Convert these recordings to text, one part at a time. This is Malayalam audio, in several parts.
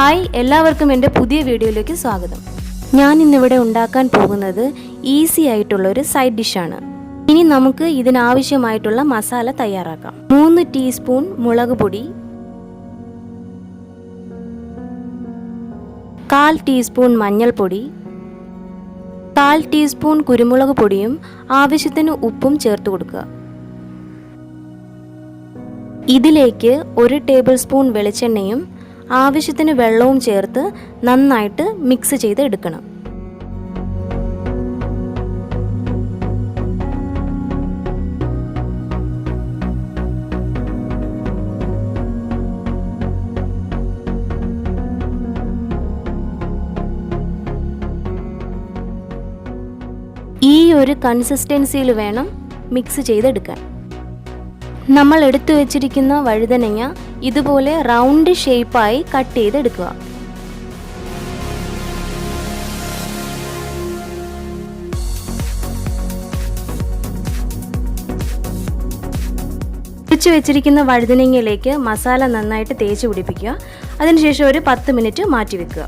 ഹായ്, എല്ലാവർക്കും എൻ്റെ പുതിയ വീഡിയോയിലേക്ക് സ്വാഗതം. ഞാൻ ഇന്നിവിടെ ഉണ്ടാക്കാൻ പോകുന്നത് ഈസി ആയിട്ടുള്ള ഒരു സൈഡ് ഡിഷാണ്. ഇനി നമുക്ക് ഇതിനാവശ്യമായിട്ടുള്ള മസാല തയ്യാറാക്കാം. 3 ടീസ്പൂൺ മുളക് പൊടി, 1/4 ടീസ്പൂൺ മഞ്ഞൾപ്പൊടി, 1/4 ടീസ്പൂൺ കുരുമുളക് പൊടിയും ആവശ്യത്തിന് ഉപ്പും ചേർത്ത് കൊടുക്കുക. ഇതിലേക്ക് 1 ടേബിൾ സ്പൂൺ വെളിച്ചെണ്ണയും ആവശ്യത്തിന് വെള്ളവും ചേർത്ത് നന്നായിട്ട് മിക്സ് ചെയ്ത് എടുക്കണം. ഈ ഒരു കൺസിസ്റ്റൻസിയിൽ വേണം മിക്സ് ചെയ്തെടുക്കാൻ. നമ്മൾ എടുത്തു വെച്ചിരിക്കുന്ന വഴുതനങ്ങ ഇതുപോലെ റൗണ്ട് ഷേപ്പായി കട്ട് ചെയ്തെടുക്കുക. പൊരിച്ചു വെച്ചിരിക്കുന്ന വഴുതനങ്ങയിലേക്ക് മസാല നന്നായിട്ട് തേച്ച് പിടിപ്പിക്കുക. അതിനുശേഷം ഒരു 10 മിനിറ്റ് മാറ്റി വെക്കുക.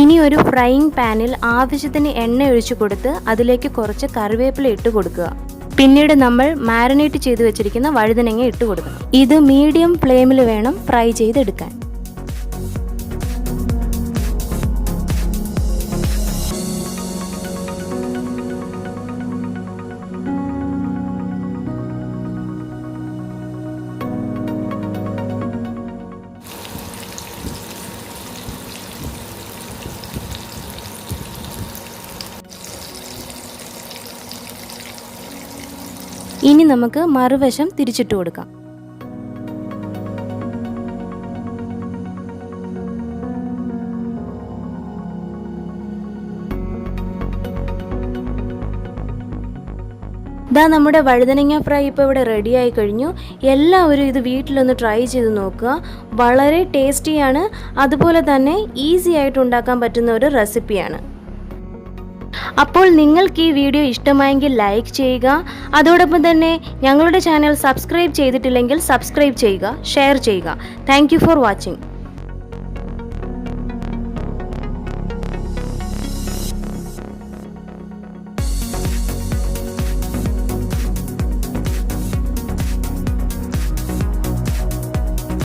ഇനി ഒരു ഫ്രൈയിങ് പാനിൽ ആവശ്യത്തിന് എണ്ണ ഒഴിച്ചു കൊടുത്ത് അതിലേക്ക് കുറച്ച് കറിവേപ്പില ഇട്ട് കൊടുക്കുക. പിന്നീട് നമ്മൾ മാരിനേറ്റ് ചെയ്ത് വെച്ചിരിക്കുന്ന വഴുതനങ്ങ ഇട്ട് കൊടുക്കണം. ഇത് മീഡിയം ഫ്ലെയിമിൽ വേണം ഫ്രൈ ചെയ്തെടുക്കാൻ. ഇനി നമുക്ക് മറുവശം തിരിച്ചിട്ട് കൊടുക്കാം. നമ്മുടെ വഴുതനങ്ങ ഫ്രൈ ഇപ്പോൾ ഇവിടെ റെഡി ആയി കഴിഞ്ഞു. എല്ലാവരും ഇത് വീട്ടിലൊന്ന് ട്രൈ ചെയ്ത് നോക്കുക. വളരെ ടേസ്റ്റിയാണ്, അതുപോലെ തന്നെ ഈസി ആയിട്ട് ഉണ്ടാക്കാൻ പറ്റുന്ന ഒരു റെസിപ്പിയാണ്. അപ്പോൾ നിങ്ങൾക്ക് ഈ വീഡിയോ ഇഷ്ടമായെങ്കിൽ ലൈക്ക് ചെയ്യുക. അതോടൊപ്പം തന്നെ ഞങ്ങളുടെ ചാനൽ സബ്സ്ക്രൈബ് ചെയ്തിട്ടില്ലെങ്കിൽ സബ്സ്ക്രൈബ് ചെയ്യുക, ഷെയർ ചെയ്യുക. Thank you for watching.